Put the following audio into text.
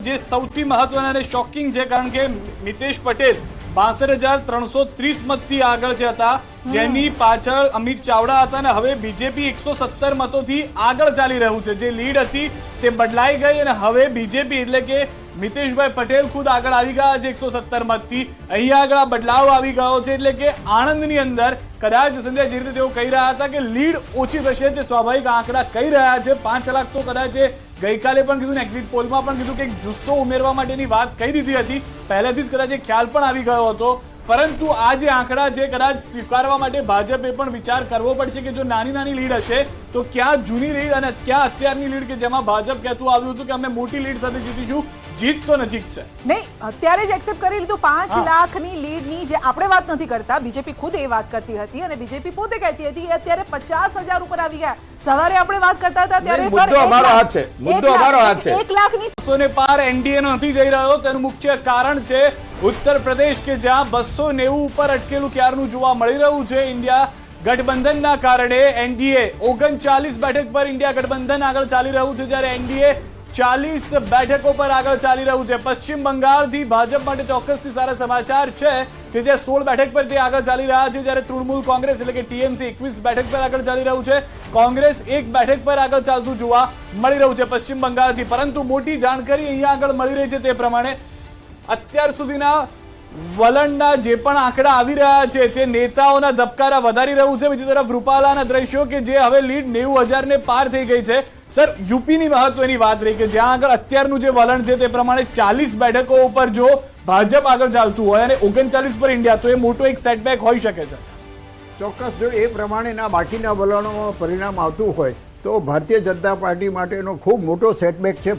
જે સૌથી મહત્વના અને શોકિંગ છે, કારણ કે મિતેશ પટેલ 62,330 મતથી આગળ જે હતા, જેની પાછળ અમિત ચાવડા હતા, અને હવે બીજેપી 117 મતોથી આગળ ચાલી રહ્યું છે. જે લીડ હતી તે બદલાઈ ગઈ અને હવે બીજેપી એટલે કે મિતેશભાઈ પટેલ ખુદ આગળ આવી ગયા છે 117 મતથી. અહીંયા આગળ આ બદલાવ આવી ગયો છે, એટલે કે આણંદની અંદર કદાચ સંજય જે રીતે તેઓ કહી રહ્યા હતા કે લીડ ઓછી થશે, તે સ્વાભાવિક આંકડા કહી રહ્યા છે. 5 લાખ તો કદાચ ગઈકાલે પણ કીધું ને એક્ઝિટ પોલમાં પણ કીધું કે જુસ્સો ઉમેરવા માટેની વાત કહી દીધી હતી, પહેલેથી જ કદાચ ખ્યાલ પણ આવી ગયો હતો. પરંતુ આ જે આંકડા છે કદાચ સ્વીકારવા માટે ભાજપે પણ વિચાર કરવો પડશે કે જો નાની નાની લીડ હશે તો ક્યાં જૂની લીડ અને ક્યાં અત્યારની લીડ કે જેમાં ભાજપ કહેતું આવ્યું હતું કે અમે મોટી લીડ સાથે જીતીશું, જીત તો નજીક છે. નહીં, અત્યારે જ એક્સેપ્ટ કરી લીધું 5 લાખની લીડની જે આપણે વાત નથી કરતા, બીજેપી ખુદ એ વાત કરતી હતી અને બીજેપી પોતે કહેતી હતી અત્યારે 50,000 ઉપર આવી ગયા. સવારે આપણે વાત કરતા હતા ત્યારે મુદ્દો અમારો આ છે, મુદ્દો અમારો આ છે. 1 લાખની 200 પાર એનડીએ નથી જઈ રહ્યો. તેનું મુખ્ય કારણ છે ઉત્તર પ્રદેશ કે જ્યાં 290 ઉપર અટકેલું ક્યારનું જોવા મળી રહ્યું છે. ઇન્ડિયા ગઠબંધનના કારણે એનડીએ 39 બેઠક પર ઇન્ડિયા ગઠબંધન આગળ ચાલી રહ્યું છે, જ્યારે એનડીએ 40 બેઠકો પર આગળ ચાલી રહ્યું છે. પશ્ચિમ બંગાળથી ભાજપ માટે ચોક્કસથી સારા સમાચાર છે કે જે 16 બેઠક પર તે આગળ ચાલી રહ્યા છે, જ્યારે તૃણમૂલ કોંગ્રેસ એટલે કે ટીએમસી 21 બેઠક પર આગળ ચાલી રહ્યું છે. કોંગ્રેસ 1 બેઠક પર આગળ ચાલતું જોવા મળી રહ્યું છે પશ્ચિમ બંગાળથી. પરંતુ મોટી જાણકારી અહીંયા આગળ મળી રહી છે તે પ્રમાણે અત્યાર સુધીના વલણના જે પણ આંકડા આવી રહ્યા છે તે નેતાઓના ધબકારા વધારી રહ્યું છે. બીજી તરફ રૂપાલાના દ્રશ્યો કે જે હવે લીડ 90,000 ને પાર થઈ ગઈ છે. સર, યુપીની મહત્વની વાત રહી કે જ્યાં આગળ અત્યારનું જે વલણ છે તે પ્રમાણે 40 બેઠકો ઉપર જો ભાજપ આગળ ચાલતું હોય અને 39 પર ઇન્ડિયા, તો એ મોટો એક સેટબેક હોઈ શકે છે. ચોક્કસ જો એ પ્રમાણેના બાકીના વલણોમાં પરિણામ આવતું હોય તો ભારતીય જનતા પાર્ટી માટેનો ખૂબ મોટો સેટબેક છે.